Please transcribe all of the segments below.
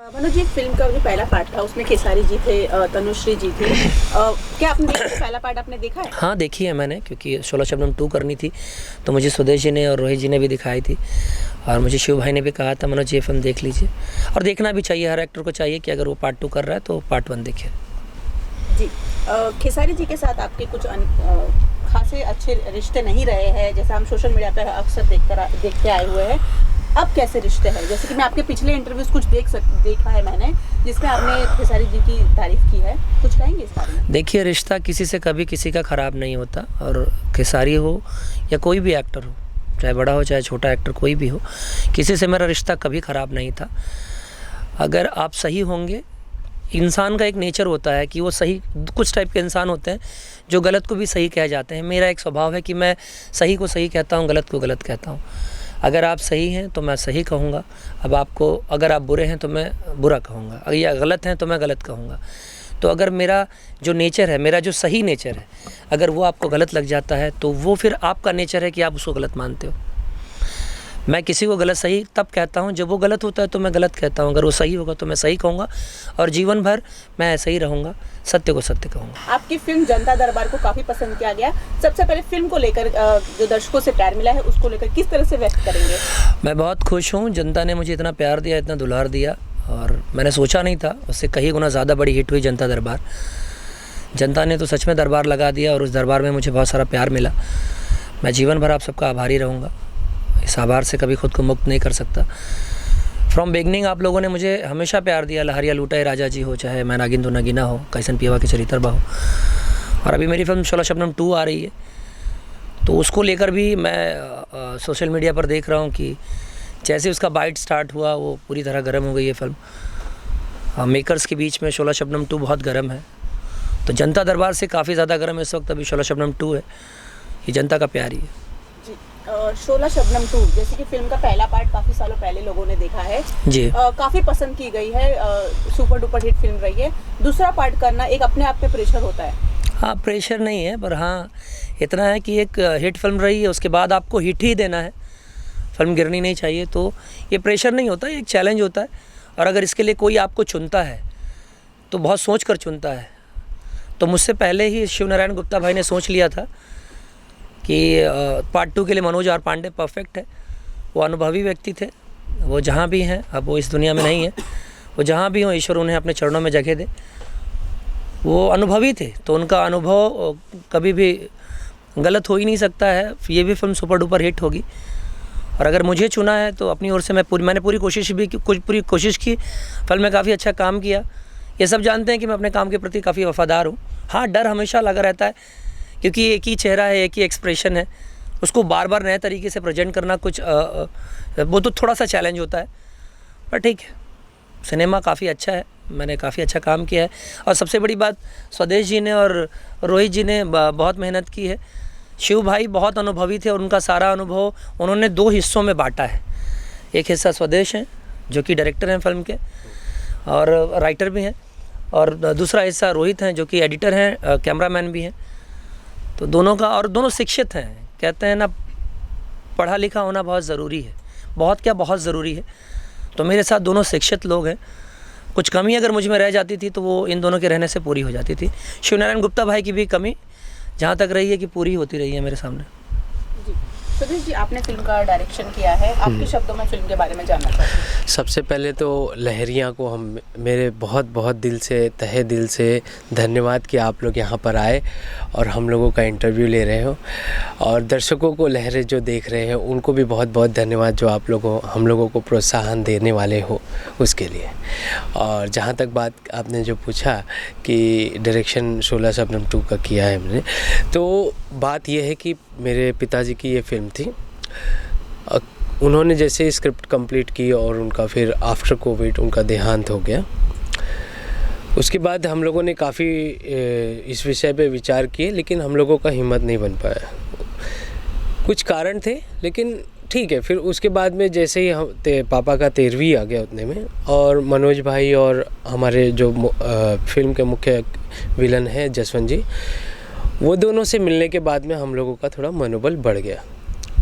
Manoj ji, film का जो पहला पार्ट था उसमें खेसारी जी थे, तनुश्री जी थी। क्या आपने पहला पार्ट आपने देखा है? हाँ, देखी है मैंने, क्योंकि 16 शबनम 2 करनी थी तो मुझे स्वदेश जी ने और रोहित जी ने भी दिखाई थी, और मुझे शिव भाई ने भी कहा था मनोज ये फिल्म देख लीजिए, और देखना भी चाहिए, हर एक्टर को चाहिए कि अगर वो पार्ट 2 कर रहा है तो पार्ट 1 देखे। जी, खेसारी जी के साथ आपके कुछ खासे अच्छे रिश्ते नहीं रहे हैं, जैसे हम सोशल मीडिया पर अक्सर देखते आए हुए हैं। अब कैसे रिश्ते हैं? जैसे कि मैं आपके पिछले इंटरव्यूज कुछ देखा है मैंने, जिसमें आपने खेसारी जी की तारीफ की है, कुछ कहेंगे इस बारे में? देखिए, रिश्ता किसी से कभी किसी का ख़राब नहीं होता, और खेसारी हो या कोई भी एक्टर हो, चाहे बड़ा हो चाहे छोटा एक्टर कोई भी हो, किसी से मेरा रिश्ता कभी ख़राब नहीं था। अगर आप सही होंगे, इंसान का एक नेचर होता है कि वो सही, कुछ टाइप के इंसान होते हैं जो गलत को भी सही कह जाते हैं। मेरा एक स्वभाव है कि मैं सही को सही कहता हूँ, गलत को गलत कहता हूँ। अगर आप सही हैं तो मैं सही कहूँगा, अगर आप बुरे हैं तो मैं बुरा कहूँगा, अगर या गलत हैं तो मैं गलत कहूँगा। तो अगर मेरा जो नेचर है, मेरा जो सही नेचर है, अगर वो आपको गलत लग जाता है तो वो फिर आपका नेचर है कि आप उसको गलत मानते हो। मैं किसी को गलत सही तब कहता हूँ जब वो गलत होता है तो मैं गलत कहता हूँ, अगर वो सही होगा तो मैं सही कहूँगा, और जीवन भर मैं ऐसा ही रहूँगा, सत्य को सत्य कहूँगा। आपकी फिल्म जनता दरबार को काफ़ी पसंद किया गया। सबसे पहले फिल्म को लेकर जो दर्शकों से प्यार मिला है उसको लेकर किस तरह से व्यक्त करेंगे? मैं बहुत खुश हूँ, जनता ने मुझे इतना प्यार दिया, इतना दुलार दिया, और मैंने सोचा नहीं था, उससे कहीं गुना ज़्यादा बड़ी हिट हुई जनता दरबार। जनता ने तो सच में दरबार लगा दिया, और उस दरबार में मुझे बहुत सारा प्यार मिला। मैं जीवन भर आप सबका आभारी रहूँगा, इस आभार से कभी खुद को मुक्त नहीं कर सकता। फ्रॉम बिगनिंग आप लोगों ने मुझे हमेशा प्यार दिया, लहरिया लूटा है राजा जी हो, चाहे मैं नागिन तो नगीना हो, कैसन पियवा के चरित्र बा हो, और अभी मेरी फिल्म 16 शबनम 2 आ रही है, तो उसको लेकर भी मैं सोशल मीडिया पर देख रहा हूँ कि जैसे उसका बाइट स्टार्ट हुआ वो पूरी तरह गर्म हो गई है फिल्म। मेकर्स के बीच में 16 शबनम 2 बहुत गर्म है, तो जनता दरबार से काफ़ी ज़्यादा गर्म है इस वक्त। अभी 16 शबनम 2 है, ये जनता का प्यार ही है। 16 शबनम 2 जैसे कि फिल्म का पहला पार्ट काफ़ी सालों पहले लोगों ने देखा है जी, काफ़ी पसंद की गई है, सुपर डुपर हिट फिल्म रही है। दूसरा पार्ट करना एक अपने आप पे प्रेशर होता है। हाँ, प्रेशर नहीं है, पर हाँ इतना है कि एक हिट फिल्म रही है, उसके बाद आपको हिट ही देना है, फिल्म गिरनी नहीं चाहिए, तो ये प्रेशर नहीं होता, ये एक चैलेंज होता है। और अगर इसके लिए कोई आपको चुनता है तो बहुत सोच कर चुनता है। तो मुझसे पहले ही शिव नारायण गुप्ता भाई ने सोच लिया था कि पार्ट 2 के लिए मनोज आर पांडे परफेक्ट है। वो अनुभवी व्यक्ति थे, वो जहाँ भी हैं, अब वो इस दुनिया में नहीं है, वो जहाँ भी हों ईश्वर उन्हें अपने चरणों में जगह दे। वो अनुभवी थे, तो उनका अनुभव कभी भी गलत हो ही नहीं सकता है। ये भी फिल्म सुपर डुपर हिट होगी, और अगर मुझे चुना है तो अपनी ओर से मैंने पूरी कोशिश की। फिल्म में काफ़ी अच्छा काम किया, ये सब जानते हैं कि मैं अपने काम के प्रति काफ़ी वफ़ादार हूँ। हाँ, डर हमेशा लगा रहता है, क्योंकि एक ही चेहरा है, एक ही एक्सप्रेशन है, उसको बार बार नए तरीके से प्रेजेंट करना कुछ वो तो थोड़ा सा चैलेंज होता है, पर ठीक है, सिनेमा काफ़ी अच्छा है, मैंने काफ़ी अच्छा काम किया है। और सबसे बड़ी बात, स्वदेश जी ने और रोहित जी ने बहुत मेहनत की है। शिव भाई बहुत अनुभवी थे, और उनका सारा अनुभव उन्होंने 2 हिस्सों में बांटा है। एक हिस्सा स्वदेश हैं जो कि डायरेक्टर हैं फिल्म के और राइटर भी हैं, और दूसरा हिस्सा रोहित हैं जो कि एडिटर हैं, कैमरामैन भी हैं। तो दोनों का, और दोनों शिक्षित हैं। कहते हैं ना, पढ़ा लिखा होना बहुत ज़रूरी है, बहुत ज़रूरी है। तो मेरे साथ दोनों शिक्षित लोग हैं। कुछ कमी अगर मुझ में रह जाती थी तो वो इन दोनों के रहने से पूरी हो जाती थी। शिव नारायण गुप्ता भाई की भी कमी जहाँ तक रही है कि पूरी होती रही है मेरे सामने। जी, सुधीर जी, आपने फिल्म का डायरेक्शन किया है, आपके शब्दों में फिल्म के बारे में जानना चाहते हैं। सबसे पहले तो लहरिया को हम मेरे बहुत बहुत दिल से, तहे दिल से धन्यवाद कि आप लोग यहाँ पर आए और हम लोगों का इंटरव्यू ले रहे हो, और दर्शकों को लहरें जो देख रहे हैं उनको भी बहुत बहुत धन्यवाद जो आप लोगों हम लोगों को प्रोत्साहन देने वाले हो उसके लिए। और जहाँ तक बात आपने जो पूछा कि डायरेक्शन 16 शबनम 2 का किया है हमने, तो बात यह है कि मेरे पिताजी की ये फिल्म थी। उन्होंने जैसे स्क्रिप्ट कंप्लीट की और उनका फिर आफ्टर कोविड उनका देहांत हो गया। उसके बाद हम लोगों ने काफ़ी इस विषय पे विचार किए, लेकिन हम लोगों का हिम्मत नहीं बन पाया, कुछ कारण थे, लेकिन ठीक है। फिर उसके बाद में जैसे ही पापा का 13वीं आ गया उतने में, और मनोज भाई और हमारे जो फिल्म के मुख्य विलन हैं जसवंत जी, वो दोनों से मिलने के बाद में हम लोगों का थोड़ा मनोबल बढ़ गया,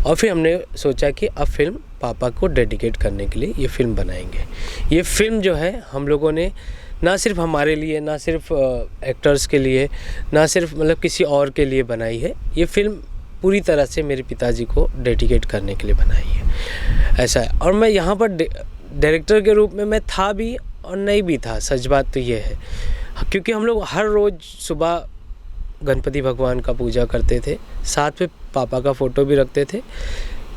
और फिर हमने सोचा कि अब फिल्म पापा को डेडिकेट करने के लिए ये फ़िल्म बनाएंगे। ये फ़िल्म जो है हम लोगों ने ना सिर्फ हमारे लिए, ना सिर्फ एक्टर्स के लिए, ना सिर्फ मतलब किसी और के लिए बनाई है। ये फ़िल्म पूरी तरह से मेरे पिताजी को डेडिकेट करने के लिए बनाई है, ऐसा है। और मैं यहाँ पर डायरेक्टर के रूप में मैं था भी और नहीं भी था, सच बात तो ये है, क्योंकि हम लोग हर रोज़ सुबह गणपति भगवान का पूजा करते थे, साथ में पापा का फ़ोटो भी रखते थे,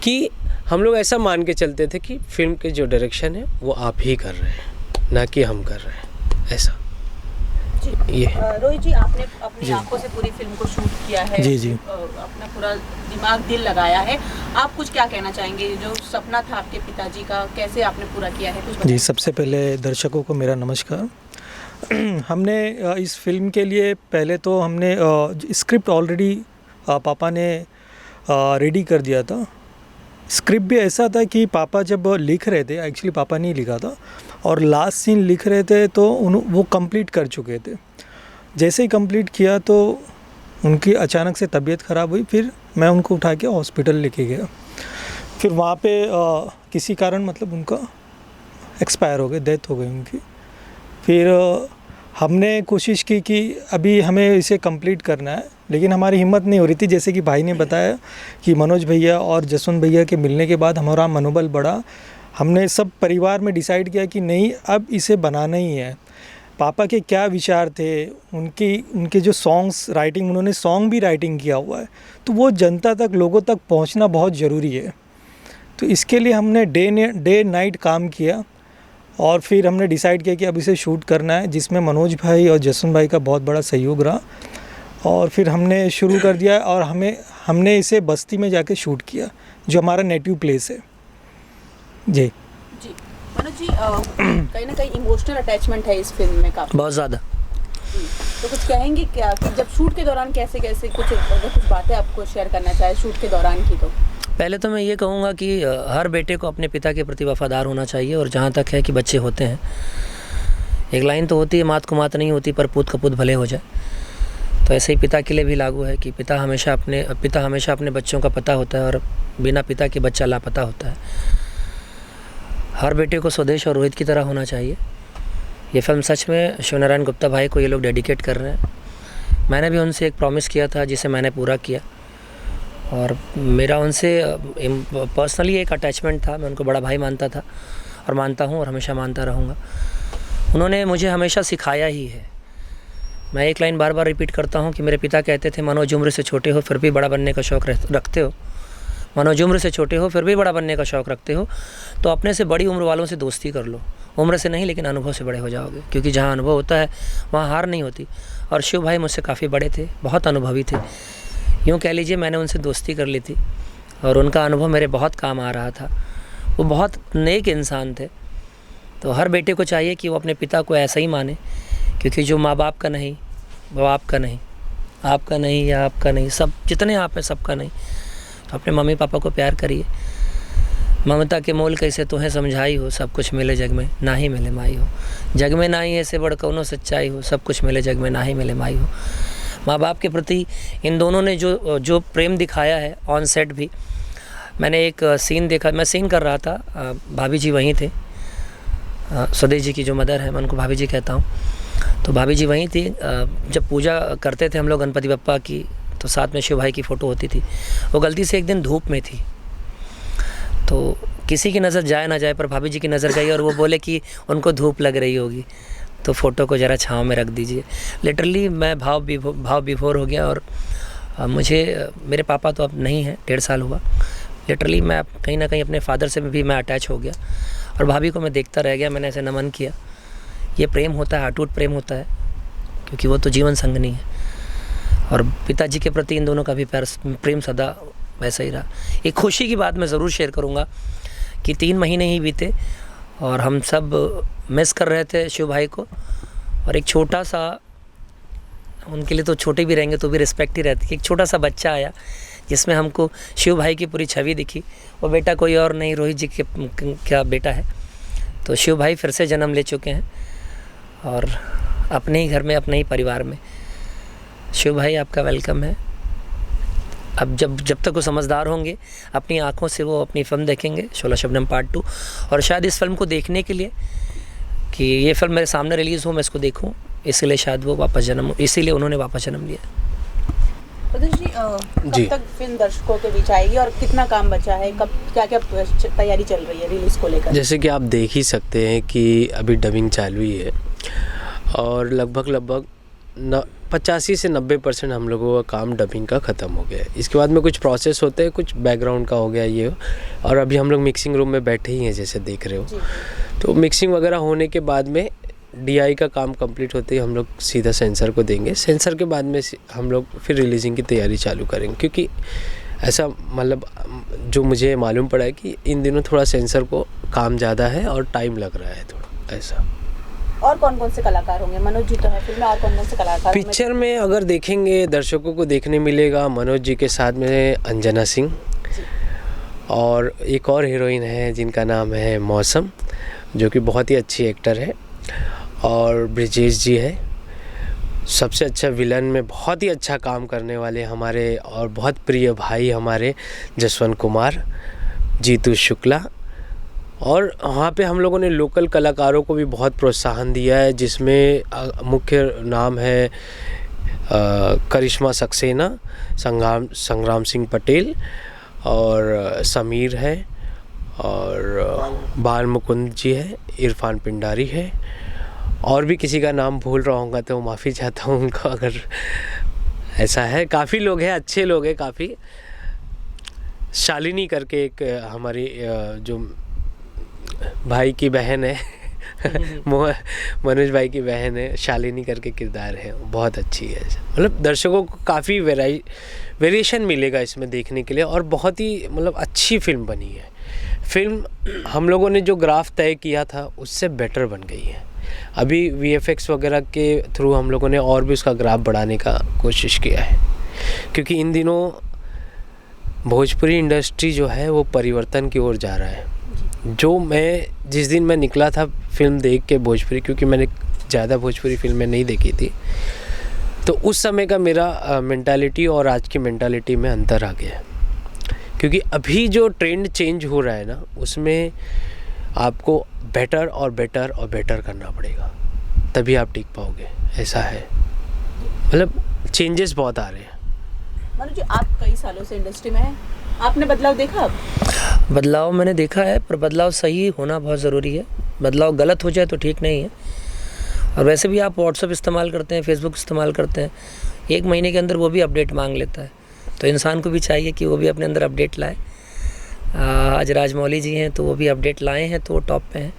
कि हम लोग ऐसा मान के चलते थे कि फ़िल्म के जो डायरेक्शन है वो आप ही कर रहे हैं, ना कि हम कर रहे हैं, ऐसा। जी ये रोहित जी, आपने अपनी आंखों से पूरी फिल्म को शूट किया है, जी। अपना पूरा दिमाग दिल लगाया है, आप कुछ क्या कहना चाहेंगे? जो सपना था आपके पिताजी का, कैसे आपने पूरा किया है, कुछ बताइए। जी, सबसे पहले दर्शकों को मेरा नमस्कार। हमने इस फिल्म के लिए पहले तो हमने स्क्रिप्ट ऑलरेडी पापा ने रेडी कर दिया था। स्क्रिप्ट भी ऐसा था कि पापा जब लिख रहे थे, एक्चुअली पापा नहीं लिखा था, और लास्ट सीन लिख रहे थे तो वो कंप्लीट कर चुके थे। जैसे ही कंप्लीट किया तो उनकी अचानक से तबीयत ख़राब हुई, फिर मैं उनको उठा के हॉस्पिटल लेके गया। फिर वहाँ पे किसी कारण मतलब उनका एक्सपायर हो गए, डेथ हो गई उनकी। फिर हमने कोशिश की कि अभी हमें इसे कंप्लीट करना है, लेकिन हमारी हिम्मत नहीं हो रही थी। जैसे कि भाई ने बताया कि मनोज भैया और जसवंत भैया के मिलने के बाद हमारा मनोबल बढ़ा। हमने सब परिवार में डिसाइड किया कि नहीं, अब इसे बनाना ही है। पापा के क्या विचार थे, उनके जो सॉन्ग्स राइटिंग, उन्होंने सॉन्ग भी राइटिंग किया हुआ है, तो वो जनता तक, लोगों तक पहुंचना बहुत ज़रूरी है। तो इसके लिए हमने डे नाइट काम किया, और फिर हमने डिसाइड किया कि अब इसे शूट करना है, जिसमें मनोज भाई और जसवंत भाई का बहुत बड़ा सहयोग रहा। और फिर हमने शुरू कर दिया, और हमने इसे बस्ती में जाके शूट किया, जो हमारा नेटिव प्लेस है। जी मनोज जी, कहीं ना कहीं इमोशनल अटैचमेंट है इस फिल्म में काफ़ी, बहुत ज़्यादा। तो कुछ कहेंगे क्या कि जब शूट के दौरान कैसे कुछ बातें आपको शेयर करना चाहे शूट के दौरान की? तो पहले तो मैं ये कहूँगा कि हर बेटे को अपने पिता के प्रति वफ़ादार होना चाहिए। और जहाँ तक है कि बच्चे होते हैं, एक लाइन तो होती है, मात को मात नहीं होती पर पूत कपूत भले हो जाए। तो ऐसे ही पिता के लिए भी लागू है कि पिता हमेशा अपने बच्चों का पता होता है, और बिना पिता के बच्चा लापता होता है। हर बेटे को स्वदेश और रोहित की तरह होना चाहिए। ये फिल्म सच में शिवनारायण गुप्ता भाई को ये लोग डेडिकेट कर रहे हैं। मैंने भी उनसे एक प्रॉमिस किया था, जिसे मैंने पूरा किया, और मेरा उनसे पर्सनली एक अटैचमेंट था। मैं उनको बड़ा भाई मानता था, और मानता हूँ, और हमेशा मानता रहूँगा। उन्होंने मुझे हमेशा सिखाया ही है। मैं एक लाइन बार बार रिपीट करता हूँ कि मेरे पिता कहते थे, मनोज उम्र से छोटे हो फिर भी बड़ा बनने का शौक़ रखते हो, मनोज उम्र से छोटे हो फिर भी बड़ा बनने का शौक़ रखते हो, तो अपने से बड़ी उम्र वालों से दोस्ती कर लो। उम्र से नहीं, लेकिन अनुभव से बड़े हो जाओगे, क्योंकि जहाँ अनुभव होता है वहाँ हार नहीं होती। और शिव भाई मुझसे काफ़ी बड़े थे, बहुत अनुभवी थे। यूँ कह लीजिए मैंने उनसे दोस्ती कर ली थी, और उनका अनुभव मेरे बहुत काम आ रहा था। वो बहुत नेक इंसान थे। तो हर बेटे को चाहिए कि वो अपने पिता को ऐसा ही माने, क्योंकि जो माँ बाप का नहीं वो आपका नहीं, आपका नहीं या आपका नहीं, सब जितने आप हैं सबका नहीं। तो अपने मम्मी पापा को प्यार करिए। ममता के मोल कैसे तुम्हें समझाई हो, सब कुछ मिले जग में ना ही मिले माई हो। जग में ना ही ऐसे बड़ कौनो सच्चाई हो, सब कुछ मिले जग में ना ही मिले माई हो। माँ बाप के प्रति इन दोनों ने जो प्रेम दिखाया है ऑन सेट भी। मैंने एक सीन देखा, मैं सीन कर रहा था, भाभी जी वहीं थे, स्वदेश जी की जो मदर है, मैं उनको भाभी जी कहता हूँ। तो भाभी जी वहीं थी। जब पूजा करते थे हम लोग गणपति बप्पा की, तो साथ में शिव भाई की फ़ोटो होती थी। वो गलती से एक दिन धूप में थी, तो किसी की नज़र जाए ना जाए पर भाभी जी की नज़र गई, और वो बोले कि उनको धूप लग रही होगी, तो फ़ोटो को ज़रा छाँव में रख दीजिए। लिटरली मैं भाव विभोर हो गया। और मुझे, मेरे पापा तो अब नहीं हैं, 1.5 साल हुआ। लिटरली मैं कहीं ना कहीं अपने फादर से भी मैं अटैच हो गया, और भाभी को मैं देखता रह गया। मैंने ऐसे नमन किया। ये प्रेम होता है, अटूट प्रेम होता है, क्योंकि वो तो जीवन संगनी है। और पिताजी के प्रति इन दोनों का भी प्रेम सदा वैसा ही रहा। एक खुशी की बात मैं ज़रूर शेयर करूँगा कि 3 महीने ही बीते, और हम सब मिस कर रहे थे शिव भाई को। और एक छोटा सा, उनके लिए तो छोटे भी रहेंगे तो भी रिस्पेक्ट ही रहती है, एक छोटा सा बच्चा आया जिसमें हमको शिव भाई की पूरी छवि दिखी। वो बेटा कोई और नहीं, रोहित जी के क्या बेटा है। तो शिव भाई फिर से जन्म ले चुके हैं, और अपने ही घर में, अपने ही परिवार में। शिव भाई आपका वेलकम है। अब जब तक वो समझदार होंगे, अपनी आंखों से वो अपनी फ़िल्म देखेंगे शोला शबनम पार्ट 2, और शायद इस फिल्म को देखने के लिए कि ये फिल्म मेरे सामने रिलीज़ हो, मैं इसको देखूं, इसलिए शायद वो इसीलिए उन्होंने वापस जन्म लिया। प्रदीप जी, कब तक फिल्म दर्शकों के बीच आएगी और कितना काम बचा है, कब क्या क्या तैयारी चल रही है रिलीज़ को लेकर? जैसे कि आप देख ही सकते हैं कि अभी डबिंग चालू ही है और लगभग 85 से 90% हम लोगों का काम डबिंग का ख़त्म हो गया है। इसके बाद में कुछ प्रोसेस होते हैं, कुछ बैकग्राउंड का हो गया ये, और अभी हम लोग मिक्सिंग रूम में बैठे ही हैं जैसे देख रहे हो। तो मिक्सिंग वगैरह होने के बाद में DI का काम कंप्लीट होते ही हम लोग सीधा सेंसर को देंगे। सेंसर के बाद में हम लोग फिर रिलीजिंग की तैयारी चालू करेंगे, क्योंकि ऐसा मतलब जो मुझे मालूम पड़ा है कि इन दिनों थोड़ा सेंसर को काम ज़्यादा है और टाइम लग रहा है थोड़ा ऐसा। और कौन कौन से कलाकार होंगे? मनोज जी तो है फिल्म में, और कौन कौन से कलाकार पिक्चर में अगर देखेंगे दर्शकों को देखने मिलेगा मनोज जी के साथ में अंजना सिंह, और एक और हीरोइन है जिनका नाम है मौसम, जो कि बहुत ही अच्छी एक्टर है, और ब्रिजेश जी है। सबसे अच्छा विलन में बहुत ही अच्छा काम करने वाले हमारे और बहुत प्रिय भाई हमारे जसवंत कुमार, जीतू शुक्ला, और वहाँ पे हम लोगों ने लोकल कलाकारों को भी बहुत प्रोत्साहन दिया है, जिसमें मुख्य नाम है करिश्मा सक्सेना, संग्राम सिंह पटेल, और समीर है, और बाल मुकुंद जी है, इरफान पिंडारी है, और भी किसी का नाम भूल रहा हूँगा तो माफ़ी चाहता हूँ उनको अगर ऐसा है। काफ़ी लोग हैं, अच्छे लोग हैं काफ़ी। शालिनी करके एक हमारी जो भाई की बहन है मनोज भाई की बहन है, शालिनी करके किरदार है, बहुत अच्छी है। मतलब दर्शकों को काफ़ी वेरिएशन मिलेगा इसमें देखने के लिए, और बहुत ही मतलब अच्छी फिल्म बनी है। फिल्म हम लोगों ने जो ग्राफ तय किया था उससे बेटर बन गई है। अभी VFX वगैरह के थ्रू हम लोगों ने और भी उसका ग्राफ बढ़ाने का कोशिश किया है, क्योंकि इन दिनों भोजपुरी इंडस्ट्री जो है वो परिवर्तन की ओर जा रहा है। जो मैं जिस दिन मैं निकला था फिल्म देख के भोजपुरी, क्योंकि मैंने ज़्यादा भोजपुरी फिल्में नहीं देखी थी, तो उस समय का मेरा मेंटालिटी और आज की मेंटालिटी में अंतर आ गया है। क्योंकि अभी जो ट्रेंड चेंज हो रहा है ना, उसमें आपको बेटर और बेटर और बेटर करना पड़ेगा, तभी आप टिक पाओगे, ऐसा है। मतलब चेंजेस बहुत आ रहे हैं। मनोज जी, आप कई सालों से इंडस्ट्री में हैं, आपने बदलाव देखा? अब बदलाव मैंने देखा है, पर बदलाव सही होना बहुत ज़रूरी है। बदलाव गलत हो जाए तो ठीक नहीं है। और वैसे भी आप व्हाट्सअप इस्तेमाल करते हैं, फेसबुक इस्तेमाल करते हैं, 1 महीने के अंदर वो भी अपडेट मांग लेता है, तो इंसान को भी चाहिए कि वो भी अपने अंदर अपडेट लाए। आज राजमौली जी हैं तो वो भी अपडेट लाए हैं तो वो टॉप पे हैं।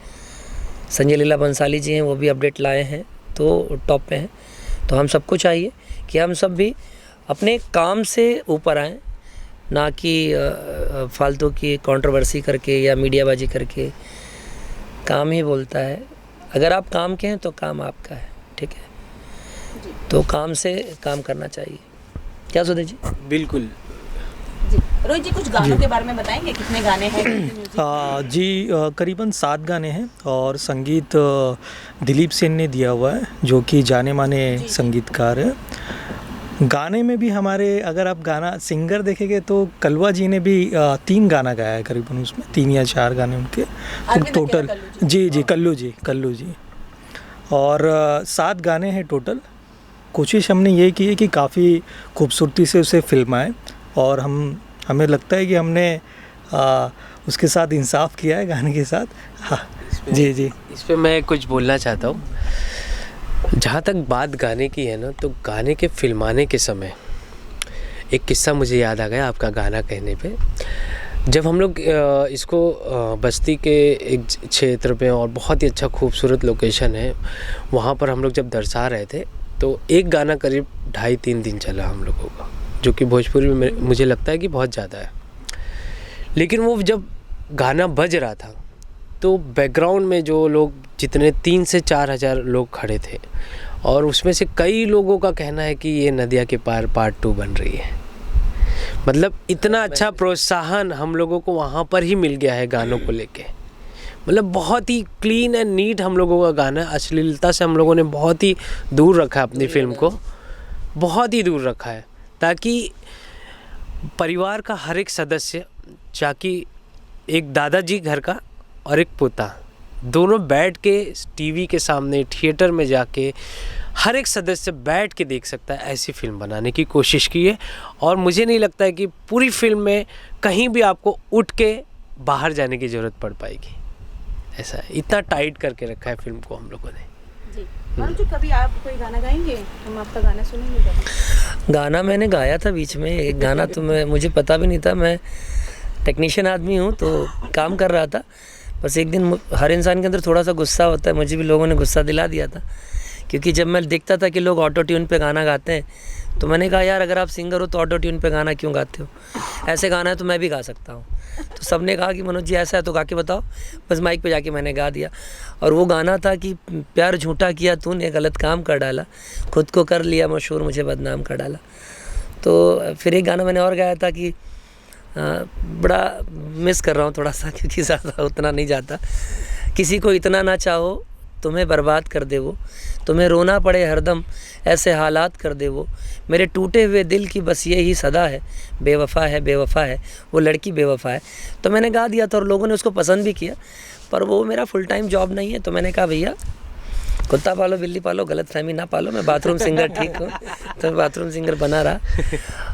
संजय लीला बंसाली जी हैं, वो भी अपडेट लाए हैं तो टॉप पे हैं। तो हम सबको चाहिए कि हम सब भी अपने काम से ऊपर आएँ, ना कि फालतू की कंट्रोवर्सी करके या मीडियाबाजी करके। काम ही बोलता है, अगर आप काम के हैं तो काम आपका है, ठीक है? तो काम से काम करना चाहिए। क्या सुधे जी? बिल्कुल जी। रोहित जी, कुछ गानों के बारे में बताएंगे, कितने गाने हैं? जी करीबन 7 गाने हैं, और संगीत दिलीप सेन ने दिया हुआ है, जो कि जाने माने संगीतकार है। गाने में भी हमारे, अगर आप गाना सिंगर देखेंगे तो कलवा जी ने भी 3 गाना गाया है करीबन, उसमें 3 या 4 गाने उनके टोटल। जी कल्लू जी, और 7 गाने हैं टोटल। कोशिश हमने ये की है कि काफ़ी खूबसूरती से उसे फिल्माएं, और हमें लगता है कि हमने उसके साथ इंसाफ किया है गाने के साथ। हाँ जी, इस पे मैं कुछ बोलना चाहता हूँ। जहाँ तक बात गाने की है ना, तो गाने के फिल्माने के समय एक किस्सा मुझे याद आ गया आपका गाना कहने पे। जब हम लोग इसको बस्ती के एक क्षेत्र में, और बहुत ही अच्छा खूबसूरत लोकेशन है, वहाँ पर हम लोग जब दर्शा रहे थे, तो एक गाना करीब 2.5-3 दिन चला हम लोगों का, जो कि भोजपुरी में मुझे लगता है कि बहुत ज़्यादा है। लेकिन वो जब गाना बज रहा था तो बैकग्राउंड में जो लोग, जितने 3 से 4 हज़ार लोग खड़े थे, और उसमें से कई लोगों का कहना है कि ये नदिया के पार पार्ट 2 बन रही है। मतलब इतना अच्छा प्रोत्साहन हम लोगों को वहाँ पर ही मिल गया है गानों को लेके। मतलब बहुत ही क्लीन एंड नीट हम लोगों का गाना है। अश्लीलता से हम लोगों ने बहुत ही दूर रखा है अपनी फिल्म को, बहुत ही दूर रखा है, ताकि परिवार का हर एक सदस्य, जाकि एक दादाजी घर का और एक पोता, दोनों बैठ के टीवी के सामने थिएटर में जाके हर एक सदस्य बैठ के देख सकता है, ऐसी फिल्म बनाने की कोशिश की है। और मुझे नहीं लगता है कि पूरी फिल्म में कहीं भी आपको उठ के बाहर जाने की ज़रूरत पड़ पाएगी। ऐसा है, इतना टाइट करके रखा है फिल्म को हम लोगों ने। जी और जो कभी आप कोई गाना गाएंगे, हम आपका गाना सुनेंगे कभी? गाना मैंने गाया था बीच में एक गाना, तो मुझे पता भी नहीं था, मैं टेक्नीशियन आदमी हूँ तो काम कर रहा था। बस एक दिन हर इंसान के अंदर थोड़ा सा गुस्सा होता है, मुझे भी लोगों ने गुस्सा दिला दिया था, क्योंकि जब मैं देखता था कि लोग ऑटो ट्यून पे गाना गाते हैं तो मैंने कहा यार अगर आप सिंगर हो तो ऑटो ट्यून पे गाना क्यों गाते हो, ऐसे गाना है तो मैं भी गा सकता हूँ। तो सबने कहा कि मनोज जी ऐसा है तो गा के बताओ। बस माइक पे जाके मैंने गा दिया और वो गाना था कि प्यार झूठा किया तूने गलत काम कर डाला, खुद को कर लिया मशहूर मुझे बदनाम कर डाला। तो फिर एक गाना मैंने और गाया था कि बड़ा मिस कर रहा हूँ थोड़ा सा, क्योंकि ज़्यादा उतना नहीं जाता। किसी को इतना ना चाहो तुम्हें बर्बाद कर दे वो, तुम्हें रोना पड़े हरदम ऐसे हालात कर दे वो, मेरे टूटे हुए दिल की बस यही सदा है, बेवफा है बेवफा है वो लड़की बेवफा है। तो मैंने गा दिया था और लोगों ने उसको पसंद भी किया, पर वो मेरा फुल टाइम जॉब नहीं है। तो मैंने कहा भैया कुत्ता पालो बिल्ली पालो गलतफहमी ना पालो, मैं बाथरूम सिंगर ठीक हूँ, तो बाथरूम सिंगर बना रहा।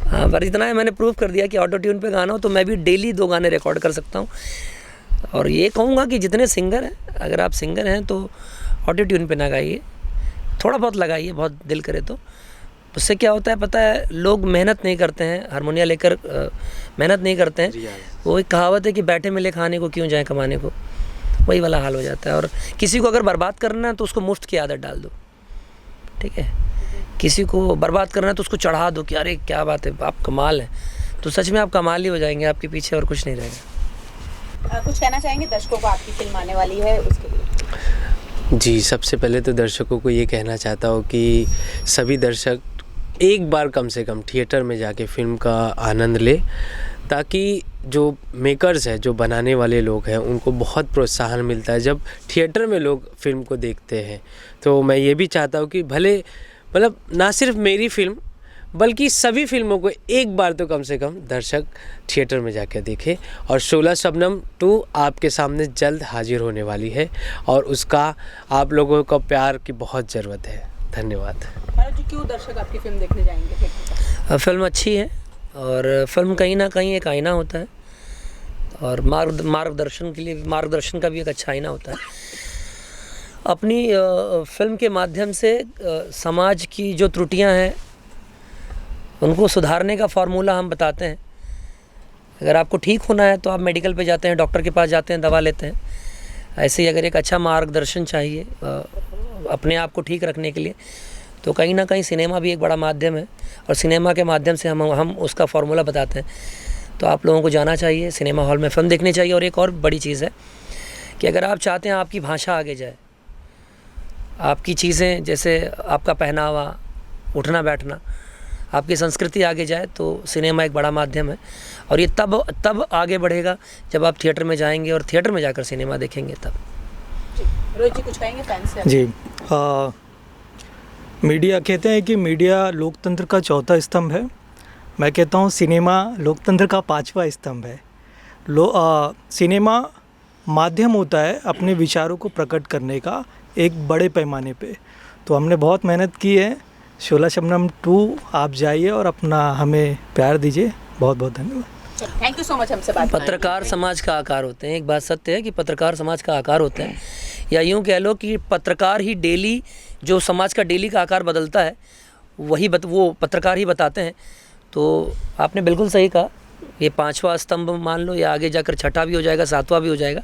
हाँ, पर इतना है मैंने प्रूव कर दिया कि ऑटो ट्यून पे गाना हो तो मैं भी डेली 2 गाने रिकॉर्ड कर सकता हूँ। और ये कहूँगा कि जितने सिंगर हैं, अगर आप सिंगर हैं तो ऑटो ट्यून पे ना गाइए, थोड़ा बहुत लगाइए, बहुत दिल करे तो। उससे क्या होता है पता है, लोग मेहनत नहीं करते हैं, हारमोनिया लेकर मेहनत नहीं करते हैं। वो एक कहावत है कि बैठे मिले खाने को क्यों जाए कमाने को, वही वाला हाल हो जाता है। और किसी को अगर बर्बाद करना है तो उसको मुफ्त की आदत डाल दो, ठीक है। किसी को बर्बाद करना है तो उसको चढ़ा दो कि अरे क्या बात है आप कमाल है, तो सच में आप कमाल ही हो जाएंगे, आपके पीछे और कुछ नहीं रहेगा। कुछ कहना चाहेंगे दर्शकों को, आपकी फिल्म आने वाली है उसके लिए? जी, सबसे पहले तो दर्शकों को ये कहना चाहता हूँ कि सभी दर्शक एक बार कम से कम थिएटर में जाके फिल्म का आनंद ले, ताकि जो मेकर्स हैं, जो बनाने वाले लोग हैं, उनको बहुत प्रोत्साहन मिलता है जब थिएटर में लोग फिल्म को देखते हैं। तो मैं ये भी चाहता हूँ कि भले मतलब ना सिर्फ मेरी फिल्म बल्कि सभी फिल्मों को एक बार तो कम से कम दर्शक थिएटर में जाकर देखें। और शोला शबनम 2 आपके सामने जल्द हाजिर होने वाली है और उसका आप लोगों का प्यार की बहुत ज़रूरत है। धन्यवाद। जी क्यों दर्शक आपकी फिल्म देखने जाएंगे? फिल्म अच्छी है और फिल्म कहीं ना कहीं एक आईना होता है और मार्गदर्शन के लिए, मार्गदर्शन का भी एक अच्छा आईना होता है। अपनी फिल्म के माध्यम से समाज की जो त्रुटियां हैं उनको सुधारने का फार्मूला हम बताते हैं। अगर आपको ठीक होना है तो आप मेडिकल पे जाते हैं, डॉक्टर के पास जाते हैं, दवा लेते हैं। ऐसे ही अगर एक अच्छा मार्गदर्शन चाहिए अपने आप को ठीक रखने के लिए, तो कहीं ना कहीं सिनेमा भी एक बड़ा माध्यम है और सिनेमा के माध्यम से हम उसका फार्मूला बताते हैं। तो आप लोगों को जाना चाहिए, सिनेमा हॉल में फिल्म देखनी चाहिए। और एक और बड़ी चीज़ है कि अगर आप चाहते हैं आपकी भाषा आगे जाए, आपकी चीज़ें जैसे आपका पहनावा, उठना बैठना, आपकी संस्कृति आगे जाए, तो सिनेमा एक बड़ा माध्यम है। और ये तब आगे बढ़ेगा जब आप थिएटर में जाएंगे और थिएटर में जाकर सिनेमा देखेंगे तब। रोहित जी कुछ कहेंगे फैंस से? जी, मीडिया कहते हैं कि मीडिया लोकतंत्र का चौथा स्तंभ है। मैं कहता हूँ सिनेमा लोकतंत्र का 5वां स्तंभ है। सिनेमा माध्यम होता है अपने विचारों को प्रकट करने का एक बड़े पैमाने पे। तो हमने बहुत मेहनत की है। शोला शबनम 2 आप जाइए और अपना हमें प्यार दीजिए। बहुत बहुत धन्यवाद। थैंक यू सो मच हमसे बात। पत्रकार समाज का आकार होते हैं, एक बात सत्य है कि पत्रकार समाज का आकार होते हैं, या यूँ कह लो कि पत्रकार ही डेली जो समाज का डेली का आकार बदलता है वो पत्रकार ही बताते हैं। तो आपने बिल्कुल सही कहा, ये 5वां स्तंभ मान लो, या आगे जाकर 6ठा भी हो जाएगा, 7वां भी हो जाएगा।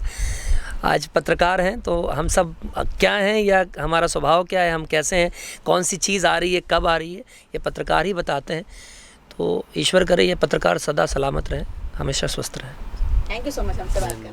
आज पत्रकार हैं तो हम सब क्या हैं या हमारा स्वभाव क्या है, हम कैसे हैं, कौन सी चीज़ आ रही है, कब आ रही है, ये पत्रकार ही बताते हैं। तो ईश्वर करे ये पत्रकार सदा सलामत रहें, हमेशा स्वस्थ रहें। थैंक यू सो मच हमसे बात करने।